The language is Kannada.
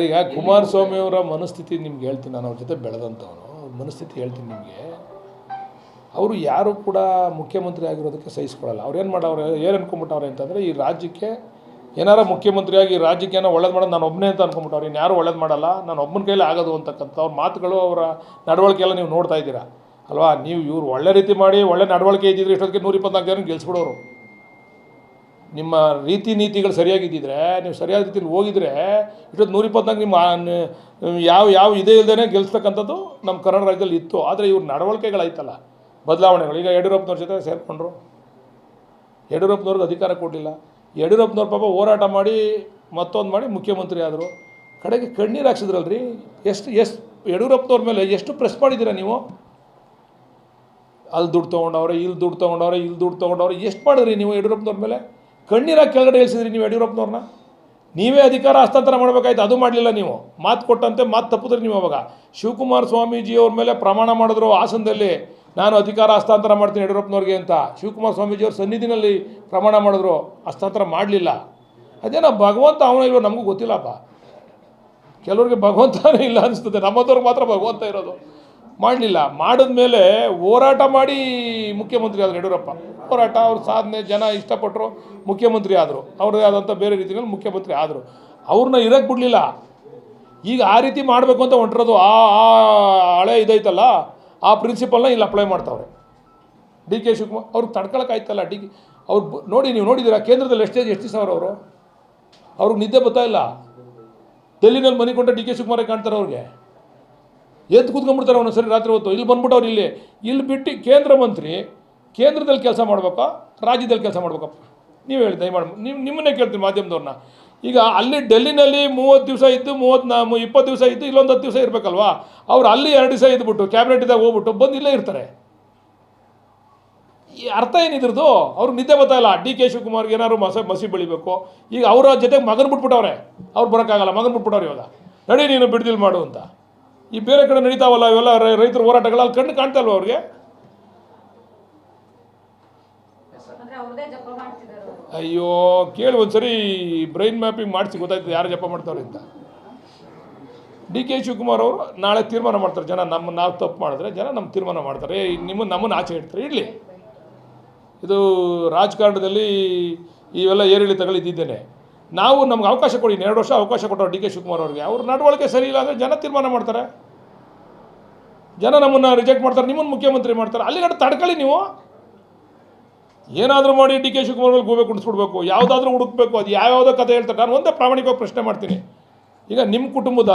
ಈಗ ಕುಮಾರಸ್ವಾಮಿ ಅವರ ಮನಸ್ಥಿತಿ ನಿಮ್ಗೆ ಹೇಳ್ತೀನಿ, ನಾನು ಅವ್ರ ಜೊತೆ ಬೆಳೆದಂಥವನು. ಅವ್ರ ಮನಸ್ಥಿತಿ ಹೇಳ್ತೀನಿ ನಿಮಗೆ. ಅವರು ಯಾರು ಕೂಡ ಮುಖ್ಯಮಂತ್ರಿ ಆಗಿರೋದಕ್ಕೆ ಸಹಿಸ್ಕೊಳ್ಳಲ್ಲ. ಅವ್ರು ಏನು ಮಾಡವ್ರೆ, ಏನು ಅನ್ಕೊಂಬಿಟ್ಟವ್ರೆ ಅಂತಂದರೆ, ಈ ರಾಜ್ಯಕ್ಕೆ ಏನಾರ ಮುಖ್ಯಮಂತ್ರಿಯಾಗಿ ಈ ರಾಜ್ಯಕ್ಕೆ ಏನೋ ಒಳ್ಳೇದು ಮಾಡೋದು ನಾನು ಒಬ್ಬನೇ ಅಂತ ಅನ್ಕೊಂಬಿಟ್ಟವ್ರು. ಇನ್ನು ಯಾರು ಒಳ್ಳೇದು ಮಾಡಲ್ಲ, ನಾನು ಒಬ್ಬನ ಕೈಲಿ ಆಗೋದು ಅಂತಕ್ಕಂಥ ಅವ್ರ ಮಾತುಗಳು, ಅವರ ನಡವಳಿಕೆ ಎಲ್ಲ ನೀವು ನೋಡ್ತಾ ಇದ್ದೀರಾ ಅಲ್ವಾ. ನೀವು ಇವ್ರು ಒಳ್ಳೆ ರೀತಿ ಮಾಡಿ ಒಳ್ಳೆ ನಡವಳಿಕೆ ಇದ್ದಿದ್ರೆ ಇಷ್ಟೊತ್ತಿಗೆ 124 ಜನ ಗೆಲ್ಸ್ಬಿಡೋರು. ನಿಮ್ಮ ರೀತಿ ನೀತಿಗಳು ಸರಿಯಾಗಿದ್ದಿದ್ರೆ, ನೀವು ಸರಿಯಾದ ರೀತಿಯಲ್ಲಿ ಹೋಗಿದ್ರೆ ಇಷ್ಟೊತ್ತು 124 ನಿಮ್ಮ ಯಾವ ಇದೇ ಇಲ್ಲದೇ ಗೆಲ್ಸ್ತಕ್ಕಂಥದ್ದು ನಮ್ಮ ಕರ್ನಾಟಕ ರಾಜ್ಯದಲ್ಲಿ ಇತ್ತು. ಆದರೆ ಇವ್ರ ನಡವಳಿಕೆಗಳಾಯ್ತಲ್ಲ, ಬದಲಾವಣೆಗಳು. ಈಗ ಯಡಿಯೂರಪ್ಪನವ್ರ ಜೊತೆ ಸೇರಿಕೊಂಡ್ರು, ಯಡಿಯೂರಪ್ಪನವ್ರಿಗೆ ಅಧಿಕಾರ ಕೊಡಲಿಲ್ಲ. ಯಡಿಯೂರಪ್ಪನವ್ರ ಪಾಪ ಹೋರಾಟ ಮಾಡಿ ಮತ್ತೊಂದು ಮಾಡಿ ಮುಖ್ಯಮಂತ್ರಿ ಆದರು. ಕಡೆಗೆ ಕಣ್ಣೀರು ಹಾಕ್ಸಿದ್ರಲ್ರಿ. ಎಷ್ಟು ಯಡಿಯೂರಪ್ಪನವ್ರ ಮೇಲೆ ಎಷ್ಟು ಪ್ರೆಸ್ ಮಾಡಿದ್ದೀರಾ ನೀವು? ಅಲ್ಲಿ ದುಡ್ಡು ತೊಗೊಂಡವ್ರೆ, ಇಲ್ಲಿ ದುಡ್ಡು ತೊಗೊಂಡವ್ರೆ, ಎಷ್ಟು ಮಾಡಿದ್ರಿ ನೀವು ಯಡಿಯೂರಪ್ಪನವ್ರ ಮೇಲೆ? ಕಣ್ಣೀರಾಗಿ ಕೆಳಗಡೆ ಇಳಿಸಿದ್ರಿ ನೀವು ಯಡಿಯೂರಪ್ಪನವ್ರನ್ನ. ನೀವೇ ಅಧಿಕಾರ ಹಸ್ತಾಂತರ ಮಾಡಬೇಕಾಯ್ತು, ಅದು ಮಾಡಲಿಲ್ಲ ನೀವು. ಮಾತು ಕೊಟ್ಟಂತೆ ಮಾತು ತಪ್ಪಿದ್ರಿ ನೀವು. ಅವಾಗ ಶಿವಕುಮಾರ ಸ್ವಾಮೀಜಿಯವ್ರ ಮೇಲೆ ಪ್ರಮಾಣ ಮಾಡಿದ್ರು ಹಾಸನದಲ್ಲಿ, ನಾನು ಅಧಿಕಾರ ಹಸ್ತಾಂತರ ಮಾಡ್ತೀನಿ ಯಡಿಯೂರಪ್ಪನವ್ರಿಗೆ ಅಂತ. ಶಿವಕುಮಾರ ಸ್ವಾಮೀಜಿಯವ್ರ ಸನ್ನಿಧಿನಲ್ಲಿ ಪ್ರಮಾಣ ಮಾಡಿದ್ರು, ಹಸ್ತಾಂತರ ಮಾಡಲಿಲ್ಲ. ಅದೇನೋ ಭಗವಂತ ಅವನ ಇಲ್ವೋ ನಮಗೂ ಗೊತ್ತಿಲ್ಲಪ್ಪ. ಕೆಲವ್ರಿಗೆ ಭಗವಂತನೇ ಇಲ್ಲ ಅನಿಸ್ತದೆ, ನಮ್ಮದವ್ರಿಗೆ ಮಾತ್ರ ಭಗವಂತ ಇರೋದು. ಮಾಡಲಿಲ್ಲ. ಮಾಡಿದ್ಮೇಲೆ ಹೋರಾಟ ಮಾಡಿ ಮುಖ್ಯಮಂತ್ರಿ ಆದರು ಯಡಿಯೂರಪ್ಪ. ಹೋರಾಟ, ಅವ್ರ ಸಾಧನೆ ಜನ ಇಷ್ಟಪಟ್ಟರು, ಮುಖ್ಯಮಂತ್ರಿ ಆದರು. ಅವ್ರದ್ದೇ ಆದಂಥ ಬೇರೆ ರೀತಿಯಲ್ಲಿ ಮುಖ್ಯಮಂತ್ರಿ ಆದರು. ಅವ್ರನ್ನ ಇರೋಕ್ಕೆ ಬಿಡಲಿಲ್ಲ. ಈಗ ಆ ರೀತಿ ಮಾಡಬೇಕು ಅಂತ ಹೊಂಟಿರೋದು. ಆ ಹಳೆ ಇದೈತಲ್ಲ, ಆ ಪ್ರಿನ್ಸಿಪಲ್ನ ಇಲ್ಲಿ ಅಪ್ಲೈ ಮಾಡ್ತಾವ್ರೆ. ಡಿ ಕೆ ಶಿವಕುಮಾರ್ ಅವ್ರಿಗೆ ತಡ್ಕೊಳಕ್ಕಾಯ್ತಲ್ಲ. ಅವ್ರು ನೋಡಿ, ನೀವು ನೋಡಿದ್ದೀರಾ ಕೇಂದ್ರದಲ್ಲಿ ಎಷ್ಟು ದಿವಸ ಅವರು ಅವ್ರಿಗೆ ನಿದ್ದೆ ಬರ್ತಾ ಇಲ್ಲ. ಡೆಲ್ಲಿನಲ್ಲಿ ಮನೆ ಕೊಂಡ ಡಿ ಕೆ ಶಿವಕುಮಾರೇ ಕಾಣ್ತಾರೆ. ಅವ್ರಿಗೆ ಎದ್ದು ಕೂತ್ಕೊಂಡ್ಬಿಡ್ತಾರೆ ಒಂದೊಂದ್ಸರಿ ರಾತ್ರಿ ಹೊತ್ತು. ಇಲ್ಲಿ ಬಂದ್ಬಿಟ್ಟವ್ರು, ಇಲ್ಲಿ ಬಿಟ್ಟು ಕೇಂದ್ರ ಮಂತ್ರಿ ಕೇಂದ್ರದಲ್ಲಿ ಕೆಲಸ ಮಾಡ್ಬೇಕಾ ರಾಜ್ಯದಲ್ಲಿ ಕೆಲಸ ಮಾಡ್ಬೇಕಪ್ಪ? ನೀವು ಹೇಳಿ ದಯಮಾಡಿ. ನಿಮ್ಮನ್ನೇ ಕೇಳ್ತೀನಿ ಮಾಧ್ಯಮದವ್ರನ್ನ. ಈಗ ಅಲ್ಲಿ ಡೆಲ್ಲಿನಲ್ಲಿ 30 ದಿವಸ ಇದ್ದು 20 ದಿವಸ ಇದ್ದು ಇಲ್ಲೊಂದು 10 ದಿವಸ ಇರಬೇಕಲ್ವಾ? ಅವ್ರು ಅಲ್ಲಿ 2 ದಿವಸ ಇದ್ಬಿಟ್ಟು ಕ್ಯಾಬಿನೆಟಿದಾಗ ಹೋಗ್ಬಿಟ್ಟು ಬಂದು ಇಲ್ಲೇ ಇರ್ತಾರೆ. ಈ ಅರ್ಥ ಏನಿದ್ರದ್ದು? ಅವ್ರಿಗೆ ನಿದ್ದೆ ಬರ್ತಾಯಿಲ್ಲ. ಡಿ ಕೆ ಶಿವಕುಮಾರ್ಗೆ ಏನಾದ್ರು ಮಸಿ ಬೆಳಿಬೇಕು. ಈಗ ಅವರ ಜೊತೆಗೆ ಮಗನ ಬಿಟ್ಬಿಟ್ಟವ್ರೆ. ಅವ್ರು ಬರೋಕ್ಕಾಗಲ್ಲ, ಮಗನ ಬಿಟ್ಬಿಟ್ಟವ್ರು. ಇವಾಗ ನಡಿ ನೀನು ಬಿಡ್ದಿಲ್ ಮಾಡು ಅಂತ. ಈ ಬೇರೆ ಕಡೆ ನಡೀತಾವಲ್ಲ ಇವೆಲ್ಲ ರೈತರ ಹೋರಾಟಗಳು, ಅಲ್ಲಿ ಕಣ್ಣು ಕಾಣ್ತಾ ಇಲ್ವ ಅವ್ರಿಗೆ? ಅಯ್ಯೋ ಕೇಳಿ ಒಂದ್ಸರಿ ಬ್ರೈನ್ ಮ್ಯಾಪಿಂಗ್ ಮಾಡಿಸಿ ಗೊತ್ತಾಯ್ತದೆ ಯಾರು ಜಪ ಮಾಡ್ತಾವ್ರೆ ಅಂತ. ಡಿ ಕೆ ಶಿವಕುಮಾರ್ ಅವರು ನಾಳೆ ತೀರ್ಮಾನ ಮಾಡ್ತಾರೆ. ಜನ ನಾವು ತಪ್ಪು ಮಾಡಿದ್ರೆ ಜನ ನಮ್ಮ ತೀರ್ಮಾನ ಮಾಡ್ತಾರೆ, ನಮ್ಮನ್ನು ಆಚೆ ಇಡ್ತಾರೆ. ಇಡಲಿ. ಇದು ರಾಜಕಾರಣದಲ್ಲಿ ಇವೆಲ್ಲ ಏರಿಳಿತಗಳಿದ್ದೇನೆ. ನಾವು ನಮ್ಗೆ ಅವಕಾಶ ಕೊಡಿ. 2 ವರ್ಷ ಅವಕಾಶ ಕೊಟ್ಟರು ಡಿ ಕೆ ಶಿವಕುಮಾರ್ ಅವ್ರಿಗೆ. ಅವ್ರ ನಡವಳಿಕೆ ಸರಿ ಇಲ್ಲ ಅಂದರೆ ಜನ ತೀರ್ಮಾನ ಮಾಡ್ತಾರೆ. ಜನ ನಮ್ಮನ್ನು ರಿಜೆಕ್ಟ್ ಮಾಡ್ತಾರೆ, ನಿಮ್ಮನ್ನು ಮುಖ್ಯಮಂತ್ರಿ ಮಾಡ್ತಾರೆ. ಅಲ್ಲಿಗಡೆ ತಡ್ಕೊಳ್ಳಿ ನೀವು. ಏನಾದರೂ ಮಾಡಿ ಡಿ ಕೆ ಶಿವಕುಮಾರ್ ಮೇಲೆ ಗೋಬೆ ಕುಣಿಸ್ಬಿಡ್ಬೇಕು, ಯಾವುದಾದ್ರೂ ಹುಡುಕ್ಬೇಕು. ಅದು ಯಾವ್ಯಾವುದೋ ಕಥೆ ಹೇಳ್ತಾರೆ. ನಾನು ಒಂದೇ ಪ್ರಾಮಾಣಿಕವಾಗಿ ಪ್ರಶ್ನೆ ಮಾಡ್ತೀನಿ. ಈಗ ನಿಮ್ಮ ಕುಟುಂಬದ ಆಸ್ತಿ